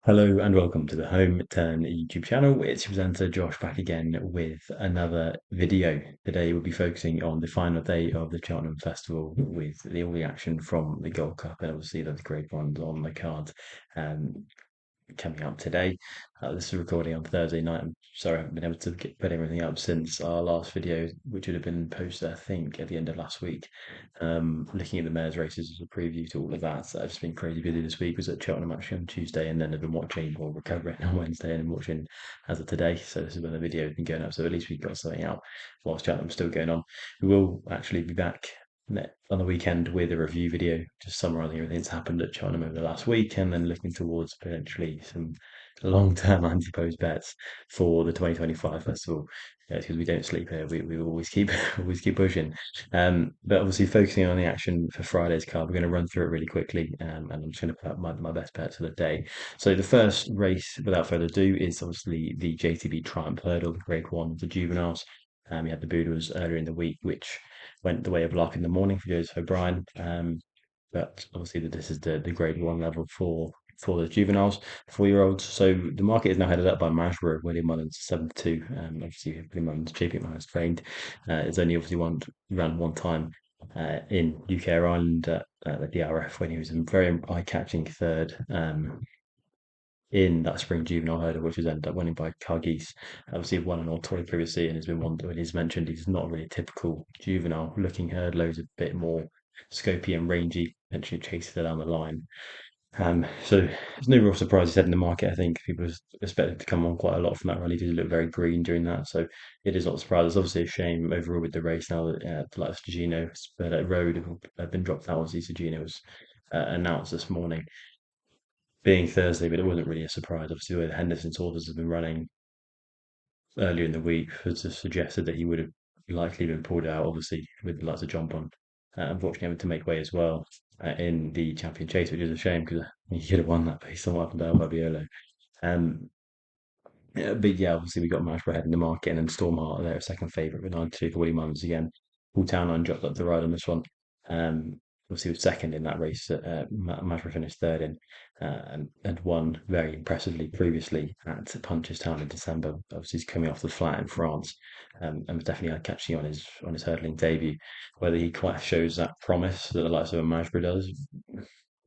Hello and welcome to the Home Turn YouTube channel. It's your presenter Josh back again with another video. Today we'll be focusing on the final day of the Cheltenham Festival with all the action from the Gold Cup and obviously the great ones on the card. Um, Coming up today. This is a recording on Thursday night. I'm sorry I haven't been able to put everything up since our last video, which would have been posted, I think, at the end of last week. Looking at the mayor's races as a preview to all of that. I've just been crazy busy this week. Was at Cheltenham actually on Tuesday, and then I've been watching or recovering on Wednesday and watching as of today. So this is when the video has been going up. So at least we've got something out whilst Cheltenham's still going on. We will actually be back on the weekend with a review video, just summarising everything that's happened at Cheltenham over the last week, and then looking towards potentially some long-term anti-post bets for the 2025 festival. Because we don't sleep here, we always keep always keep pushing. But obviously focusing on the action for Friday's card, we're going to run through it really quickly, and I'm just going to put up my best bets for the day. So the first race, without further ado, is obviously the JTB Triumph Hurdle, the Grade One of the juveniles. You had the Boodles earlier in the week, which went the way of Lark in the morning for Joseph O'Brien. But obviously this is the Grade One level for the juveniles, 4-year-olds. So the market is now headed up by Masborough, William Mullins, 7-2. Obviously William Mullins, JP Mullins trained. It's only obviously ran one time in UK or Ireland at the DRF when he was a very eye-catching third. In that spring juvenile hurdle, which was ended up winning by Kargese. Obviously, won an All-Toy previously and has been one when he's mentioned he's not really a typical juvenile looking hurdler. He's a bit more scopy and rangy, potentially chases it down the line. So there's no real surprise he's head in the market. I think people expected to come on quite a lot from that rally. He did look very green during that, so it is not a surprise. It's obviously a shame overall with the race now that the likes of Gino Road have been dropped out. Obviously, Gino was announced this morning being Thursday, but it wasn't really a surprise. Obviously, the way the Henderson's orders have been running earlier in the week has just suggested that he would have likely been pulled out, obviously, with the likes of John Bond, unfortunately having to make way as well in the champion chase, which is a shame because he could have won that based on what happened to Albiolo. Um, yeah, but yeah, obviously we got Marshall ahead in the market, and then Stormheart there, second favourite with 92 for Willie Mullins again. Paul Townline dropped up the ride on this one. Um, Obviously was second in that race. Marshall finished third in, and had won very impressively previously at Punchestown in December. Obviously, he's coming off the flat in France, and was definitely catching on his hurdling debut. Whether he quite shows that promise that the likes of a Marshall does,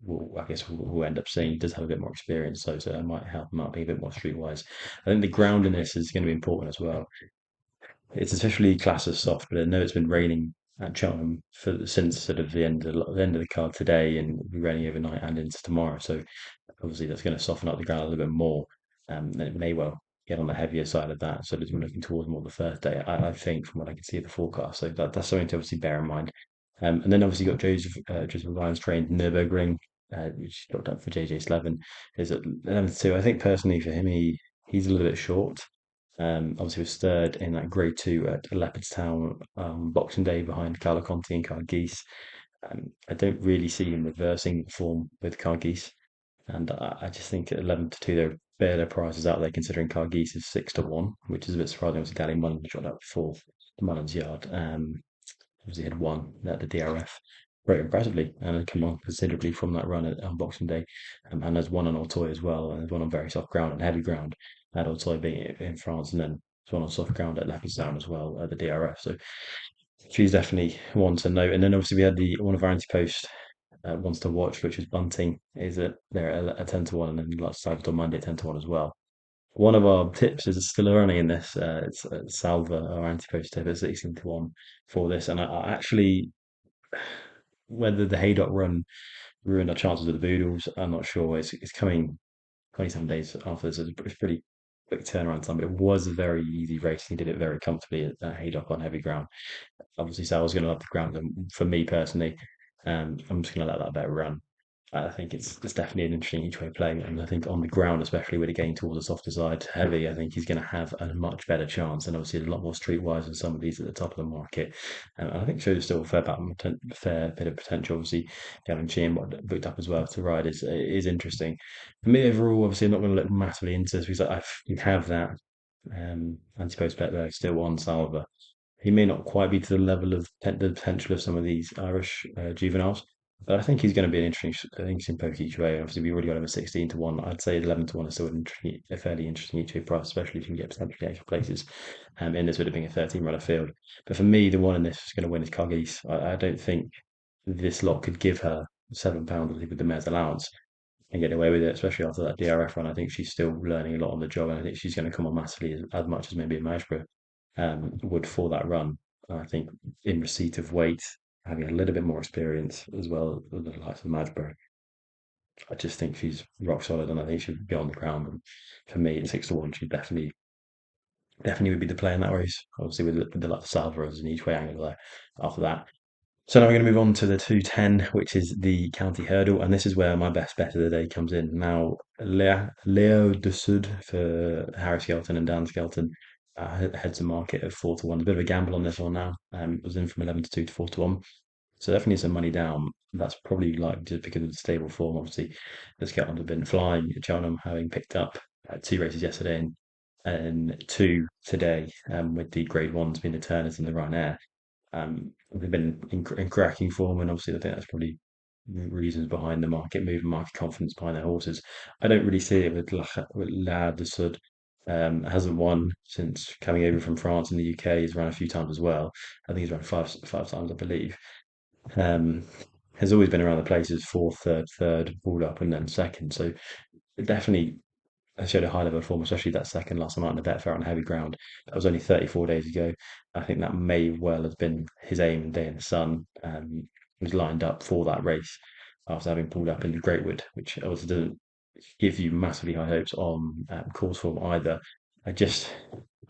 I guess we'll end up seeing he does have a bit more experience, so that might help him out being a bit more streetwise. I think the ground in this is going to be important as well. It's especially classed as soft, but I know it's been raining at Cheltenham since sort of the end of the card today, and will be raining overnight and into tomorrow. So obviously that's going to soften up the ground a little bit more, and it may well get on the heavier side of that. So as we're looking towards more the first day, I think from what I can see of the forecast. So that's something to obviously bear in mind. And then obviously got Joseph Lyons trained Nürburgring, which got up for JJ Slevin, is at 11-2. I think personally for him, he's a little bit short. Obviously was third in that Grade Two at Leopardstown Boxing Day behind Carlo Conti and Kargese. I don't really see him reversing form with Kargese, and I just think at 11-2 there are better prizes out there considering Kargese is 6-1, which is a bit surprising. Obviously, Dally Mullins shot up for Mullins Yard. Obviously had won at the DRF very impressively and had come on considerably from that run on Boxing Day, and has won on Auteuil as well, and has won on very soft ground and heavy ground at Auteuil being in France, and then has won on soft ground at Leopardstown as well at the DRF. So she's definitely one to note. And then obviously we had the one of our anti-post ones to watch, which was Bunting, is that they're at 10-1, and then last Salver on Monday at 10-1 as well. One of our tips is still running in this. It's Salver, our anti-post tip, is 16-1 for this. And I actually, whether the Haydock run ruined our chances with the Boodles, I'm not sure. It's coming 27 days after this. It's pretty quick turnaround time, but it was a very easy race. He did it very comfortably at Haydock on heavy ground. Obviously, Sal's going to love the ground. And for me personally, I'm just going to let that bet run. I think it's definitely an interesting each way play, and I think on the ground, especially with it getting towards the softer side, heavy, I think he's going to have a much better chance, and obviously a lot more streetwise than some of these at the top of the market. And I think shows still a fair bit of potential. Obviously, Gavin Sheehan booked up as well to ride is interesting. For me overall, obviously, I'm not going to look massively into this because you have that anti-post bet there still on Salver. He may not quite be to the level of the potential of some of these Irish juveniles. But I think he's going to be an interesting poke each way. Obviously, we've already got him at 16 to 1. I'd say 11 to 1 is still a fairly interesting each way price, especially if you can get potentially extra places. In this would have been a 13 runner field. But for me, the one in this is going to win is Kargese. I don't think this lot could give her £7 with the mayor's allowance and get away with it, especially after that DRF run. I think she's still learning a lot on the job, and I think she's going to come on massively as much as maybe a Maesbro would for that run. I think in receipt of weight, having a little bit more experience as well as the likes of Maesbro, I just think she's rock solid, and I think she'll be on the ground. And for me, at 6 to 1, she definitely would be the play in that race. Obviously, with the like Salver as an each way angle there. After that, so now we're going to move on to the 210, which is the county hurdle, and this is where my best bet of the day comes in. Now, Leo de Sud for Harry Skelton and Dan Skelton heads the market at 4 to 1. A bit of a gamble on this one now. It was in from 11 to 2 to 4 to 1. So definitely some money down. That's probably like just because of the stable form. Obviously, the Skelton have been flying at Cheltenham, having picked up two races yesterday and two today, with the Grade Ones being the Turners and the Ryanair. They've been in cracking form, and obviously, I think that's probably reasons behind the market move and market confidence behind their horses. I don't really see it with La de Sud. Hasn't won since coming over from France and the UK. He's run a few times as well. I think he's run five times, I believe. Um, has always been around the places fourth, third, pulled up, and then second. So definitely showed a high level of form, especially that second last time out in the Betfair on heavy ground. That was only 34 days ago. I think that may well have been his aim and day in the sun. He was lined up for that race after having pulled up in Greatwood, which obviously doesn't give you massively high hopes on course form either. I just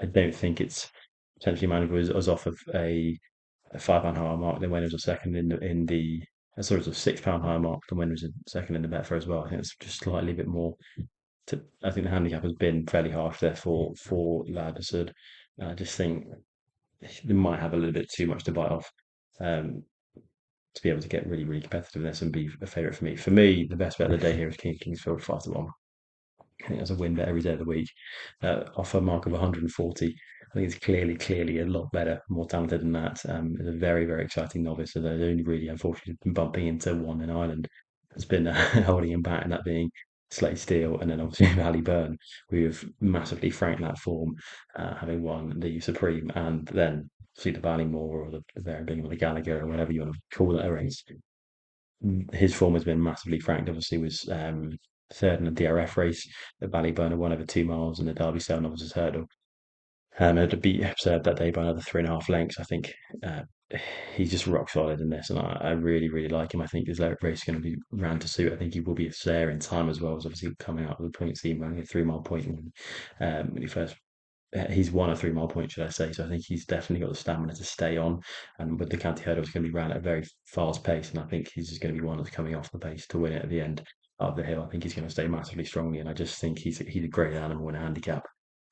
I don't think it's potentially manageable as off of a £5 higher mark than when it was a second in the sort of £6 higher mark than when it was a second in the Betfair as well. I think it's just slightly a bit more I think the handicap has been fairly harsh there for Ladderswood. I just think they might have a little bit too much to bite off um, to be able to get really, really competitive in this and be a favourite for me. For me, the best bet of the day here is Kingsfield 5 to 1. I think that's a win bet every day of the week. Off a mark of 140. I think it's clearly a lot better, more talented than that. It's a very, very exciting novice. So they've only really, unfortunately, been bumping into one in Ireland. It's been holding him back, and that being Slate Steel, and then obviously Valley Burn, who have massively franked that form, having won the Supreme, and then see the Ballymore or the Being or the Gallagher or whatever you want to call it a race. His form has been massively franked. Obviously, was third in the DRF race at Ballyburn, won over 2 miles in the Derby Sale Novices Hurdle. And to beat Hepsad that day by another 3.5 lengths, I think uh, he's just rock solid in this, and I really, really like him. I think his race is going to be round to suit. I think he will be there in time as well as obviously coming out with the point scheme, running a 3 mile point when he first he's won a 3 mile point, should I say? So I think he's definitely got the stamina to stay on. And with the county hurdle, it's going to be ran at a very fast pace, and I think he's just going to be one that's coming off the pace to win it at the end of the hill. I think he's going to stay massively strongly, and I just think he's a great animal in a handicap.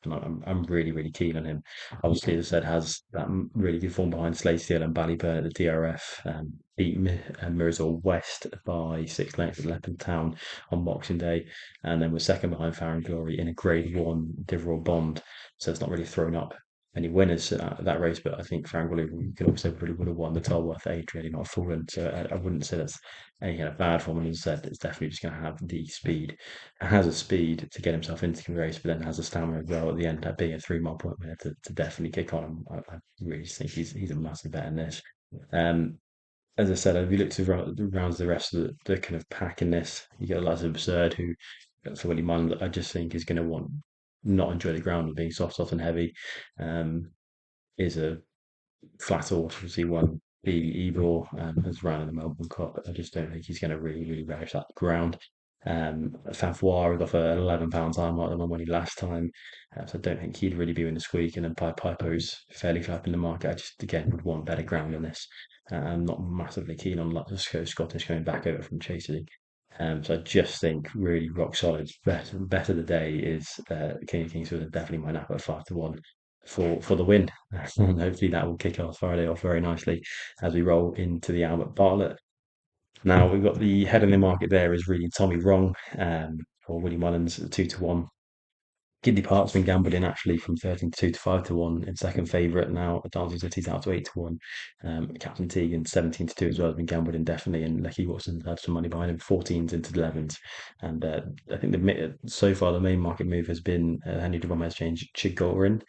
And I'm really, really keen on him. Obviously, as I said, has that really good form behind Slatesteel and Ballyburn at the DRF. Beat Mirzal West by 6 lengths at Leopard Town on Boxing Day, and then was second behind Farron Glory in a Grade One Diverall Bond. So it's not really thrown up any winners that race, but I think Farron Glory could also probably would have won the Tolworth age, really not fallen. So I wouldn't say that's any kind of bad form. And as I said, it's definitely just going to have the speed. It has a speed to get himself into the race, but then has a stamina as well at the end, that being a 3 mile point winner to definitely kick on. I really think he's a massive bet in this. Um, as I said, if you look to rounds the rest of the kind of pack in this, you get lots of Absurd who, for Willie Mullins, I just think is going to want not enjoy the ground and being soft and heavy. Um, is a flat horse. Obviously, won the Ebor, has run in the Melbourne Cup. I just don't think he's going to really relish that ground. Favois got for £11 higher mark than when he last time, so I don't think he'd really be in the squeak. And then Pipo's fairly flat in the market. I just again would want better ground than this. I'm not massively keen on lots of Scottish coming back over from Chasey. So I just think really rock solid. Better the day is King of Kings with definitely my nap at 5 to 1 for the win. And hopefully that will kick our Friday off very nicely as we roll into the Albert Bartlett. Now we've got the head in the market there is reading Tommy wrong for Willie Mullins at 2 to 1. Gidley Park's been gambled in actually from 13 to 2 to 5 to 1 in second favourite now. Dancing City's out to 8 to 1. Captain Tegan 17 to 2 as well has been gambled in definitely, and Lecky Watson's had some money behind him, 14s into 11s. And I think so far the main market move has been Henry de Exchange Chigorin.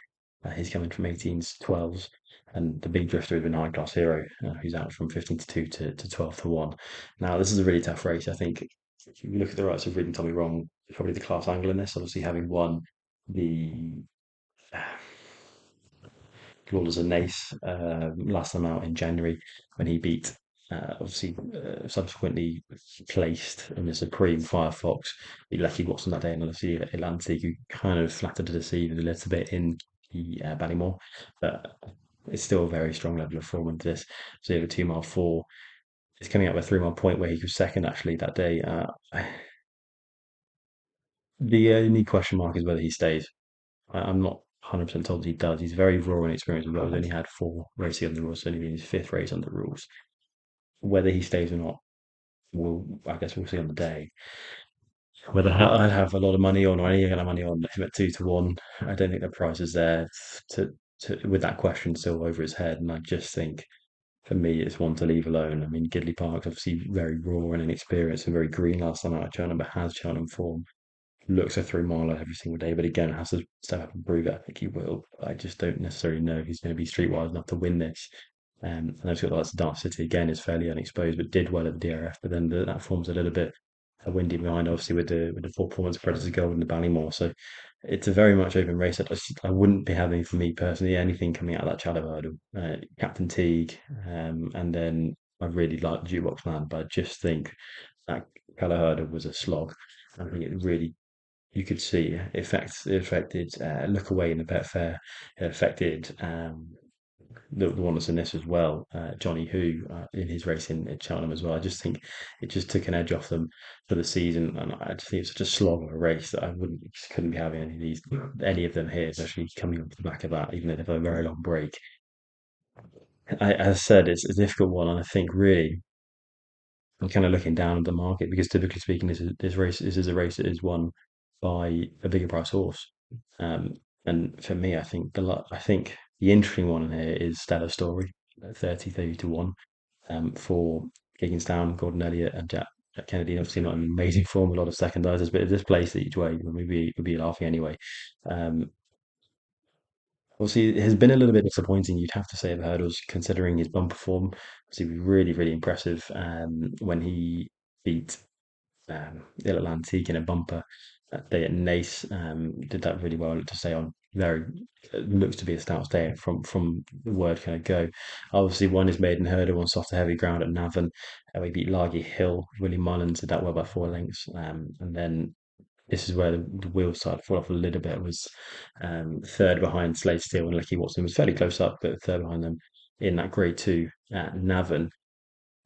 He's coming from 18s to 12s. And the big drifter has been High Class Hero, who's out from 15 to 2 to 12 to 1. Now, this is a really tough race. I think if you look at the rights of reading Tommy Wrong, probably the class angle in this, obviously having won the Lawless and Nace last time out in January when he beat, obviously, subsequently placed in the Supreme Firefox, beat Lecky Watson that day, and obviously Atlantic, who kind of flattered to deceive a little bit in the Ballymore, but it's still a very strong level of form into this. So you have a 2 mile four. It's coming up with a 3 mile point where he was second actually that day. The only question mark is whether he stays. I'm not 100% told he does. He's very raw and experienced as well. He's only had four races under the rules, so only been his fifth race under the rules. Whether he stays or not, I guess we'll see on the day. Whether I'd have a lot of money on or any kind of money on him at 2 to 1, I don't think the price is there with that question still over his head. And I just think for me, it's one to leave alone. I mean, Gidley Park's obviously very raw and inexperienced and very green last time out of Cheltenham, but has Cheltenham form. Looks a 3 miler every single day, but again, has to step up and prove it. I think he will. I just don't necessarily know if he's going to be streetwise enough to win this. And I've got like Dart City again is fairly unexposed, but did well at the DRF. But then that form's a little bit windy behind, obviously with the poor performance of Predator Gold and the Ballymore. So it's a very much open race. I wouldn't be having for me personally anything coming out of that Shadow Hurdle. Captain Teague, and then I really like the Jukebox Man, but I just think that Shadow Hurdle was a slog. I think it really you could see it affected look away in the bet fair. It affected the one that's in this as well, Johnny Who in his race in Cheltenham as well. I just think it just took an edge off them for the season, and I just think it's such a slog of a race that I wouldn't just couldn't be having any of them here, especially coming off the back of that, even though they've had a very long break. As I said, it's a difficult one, and I think really I'm kind of looking down at the market because typically speaking, this is a race that is won by a bigger price horse. Um, and for me, I think the interesting one here is Stellar Story, 30 to 1, for Gigginstown, Gordon Elliott and Jack Kennedy. Obviously not in amazing form, a lot of secondizers, but at this place each way, we'd be laughing anyway. Um, Obviously, it has been a little bit disappointing, you'd have to say, at the hurdles, considering his bumper form. Obviously, really, really impressive when he beat Il Atlantique in a bumper that day at Nace. Did that really well to stay on. Very looks to be a stout stay from the word kind of go. Obviously, won his maiden hurdle on softer heavy ground at Navan. We beat Largy Hill. Willie Mullins did that well by 4 lengths, and then this is where the wheels started to fall off a little bit. It was third behind Slade Steele and Lecky Watson was fairly close up, but third behind them in that Grade Two at Navan.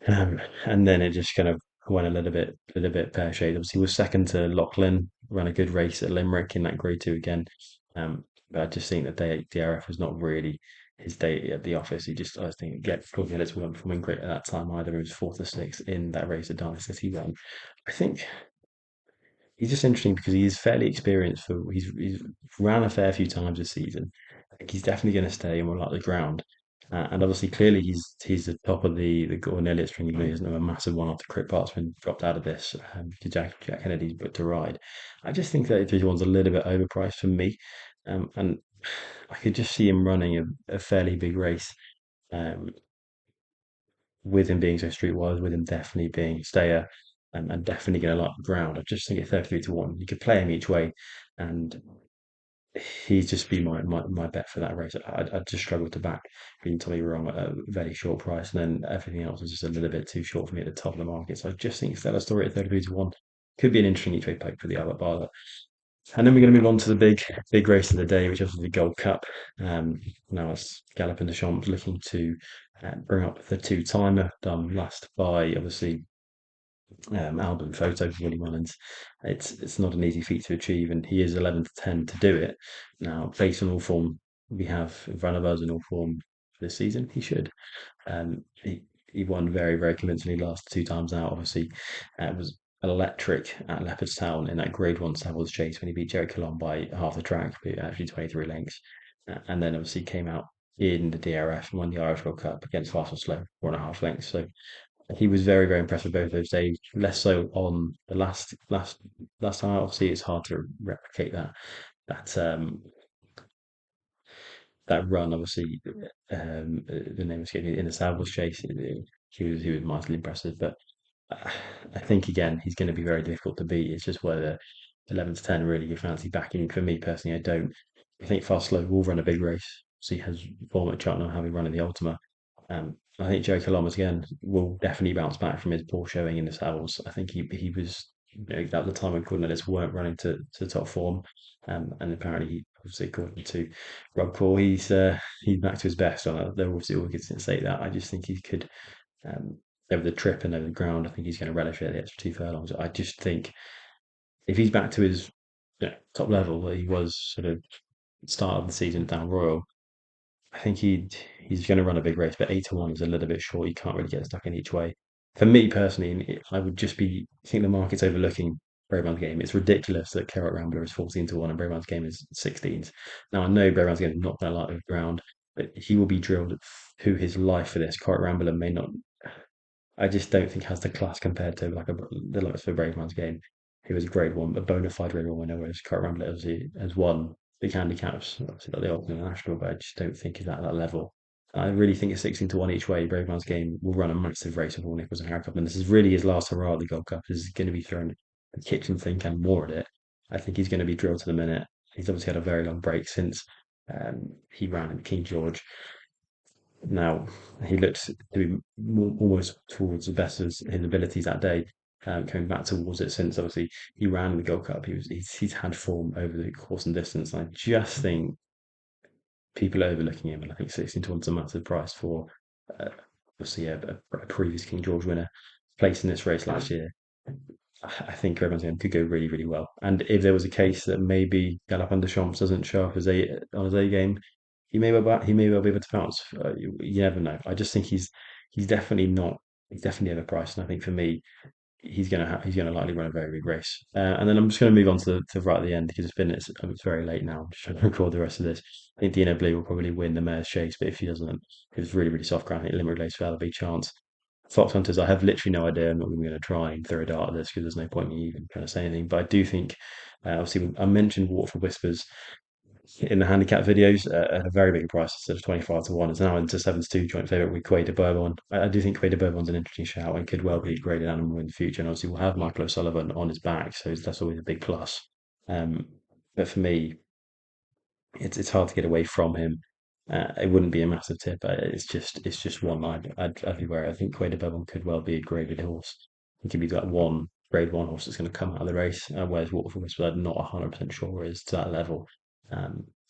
And then it just kind of went a little bit pear shaped. Obviously, he was second to Lachlan, ran a good race at Limerick in that Grade Two again. But I just think that DRF was not really his day at the office. I think, yeah, Claudia Ellis weren't performing great at that time either. He was fourth or sixth in that race at Darling City. I think he's just interesting because he is fairly experienced. He's ran a fair few times this season. I think he's definitely going to stay and will like the ground. And obviously, clearly, he's the top of the Gordon Elliott string. Even though he hasn't had a massive one after Crick Bart's been dropped out of this to Jack Kennedy's book to ride. I just think that 33 one's a little bit overpriced for me, and I could just see him running a fairly big race. Um, with him being so streetwise, with him definitely being a stayer and definitely going to like the ground. I just think at 33 to 1, you could play him each way, and he'd just be my bet for that race. I'd just struggle to back being Tommy Wrong at a very short price, and then everything else was just a little bit too short for me at the top of the market. So I just think Stellar Story at 33 to 1 could be an interesting each way pick for the Albert Bartlett. And then we're going to move on to the big race of the day, which is the Gold Cup. Now it's Galopin Des Champs looking to bring up the two-timer done last by obviously album photo for Willie Mullins. It's not an easy feat to achieve, and he is 11 to 10 to do it. Now, based on all form we have in front of us in all form this season, he should. Um, he he won very convincingly last two times out. Obviously, it was electric at Leopardstown in that Grade One Savills chase when he beat Jerry Colon by half the track, but actually 23 lengths, and then obviously came out in the DRF and won the Irish World Cup against Fast and Slow, 1.5 lengths. So he was very, very impressive both those days. Less so on the last time. Obviously, it's hard to replicate that that run. Obviously, the name escaped me in the Savills chase. He was mightily impressive, but uh, I think again he's going to be very difficult to beat. It's just whether 11 to 10 really you fancy backing. For me personally, I don't. I think Fast Slow will run a big race. So he has form at Cheltenham, having run in the Ultima. I think Joe Kilometers again will definitely bounce back from his poor showing in the Savills. I think he was at the time when Cornelius weren't running to top form, and apparently obviously according to Rob Core, he's back to his best. And they're obviously all good to say that. I just think he could um, over the trip and over the ground. I think he's going to relish it the extra 2 furlongs. I just think if he's back to his top level that he was sort of start of the season down Royal, I think he's going to run a big race, but 8 to 1 is a little bit short. You can't really get stuck in each way. For me personally, I would just be. I think the market's overlooking Bravemansgame. It's ridiculous that Carrot Rambler is 14 to 1 and Bravemansgame is 16s. Now I know Bravemansgame is not going to like the ground, but he will be drilled through his life for this. Carrot Rambler may not. I just don't think has the class compared to like the likes of Bravemansgame. He was a grade one, a bona fide grade one winner, whereas Carrot Rambler obviously has won big handicaps, obviously like the Ultimate National, but I just don't think he's at that level. I really think it's 16 to 1 each way. Bravemansgame will run a massive race with all Nichols and Harry Cup, and this is really his last hurrah at the Gold Cup. This is going to be throwing a kitchen sink and more at it. I think he's going to be drilled to the minute. He's obviously had a very long break since he ran in King George. Now he looked to be almost towards the best of his abilities that day, coming back towards it since obviously he ran the Gold Cup. He's had form over the course and distance. And I just think people are overlooking him, and I think 16 to 1 is a massive price for obviously a previous King George winner placed in this race last year. I think Bravemansgame could go really, really well. And if there was a case that maybe Galopin de Champs doesn't show up as on his A game, he may well be able to bounce. You never know. I just think he's definitely not. He's definitely overpriced, and I think for me, he's gonna likely run a very big race. And then I'm just going to move on to right at the end because it's very late now. I'm just trying to record the rest of this. I think Dino Blue will probably win the mare's chase, but if he doesn't, it's really really soft ground. I think Limerick Lace Vale, a big chance. Fox Hunters, I have literally no idea. I'm not even going to try and throw a dart at this because there's no point in me even trying to say anything. But I do think, obviously, I mentioned Waterford Whispers in the handicap videos at a very big price instead of 25 to 1. It's now into 7 to 2 joint favourite with Quai de Bourbon. I do think Quai de Bourbon's an interesting shout and could well be a graded animal in the future. And obviously, we'll have Michael O'Sullivan on his back, so that's always a big plus. Um, but for me, it's hard to get away from him. It wouldn't be a massive tip. It's just one I'd be wary. I think Quay de Bourbon could well be a graded horse. He could be that one grade one horse that's going to come out of the race. Whereas Waterford Whisper, I'm not 100% sure is to that level.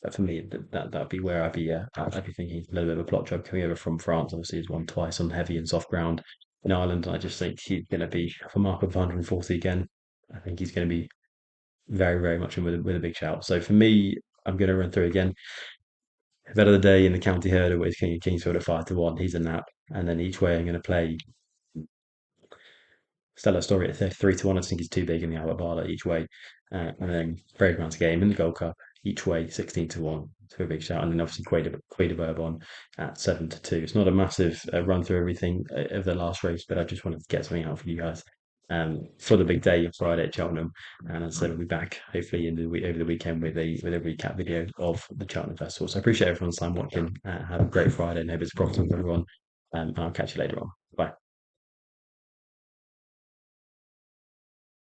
But for me, that'd be where I'd be thinking a little bit of a plot job coming over from France. Obviously, he's won twice on heavy and soft ground in Ireland. I just think he's going to be a mark of 140 again. I think he's going to be very, very much in with a big shout. So for me, I'm going to run through again. Bet of the day in the county hurdle is King of Kingsfield at 5 to 1. He's a nap. And then each way I'm going to play Stellar Story at 3 to 1. I think he's too big in the Albert Bartlett each way. And then Bravemansgame in the Gold Cup each way 16 to 1 to a big shout. And then obviously Quay de Bourbon at 7 to 2. It's not a massive run through everything of the last race, but I just wanted to get something out for you guys. For the big day on Friday at Cheltenham, and as I said, we'll be back hopefully over the weekend with a recap video of the Cheltenham Festival. So I appreciate everyone's time watching. Have a great Friday and hope it's profitable for everyone. I'll catch you later on. Bye.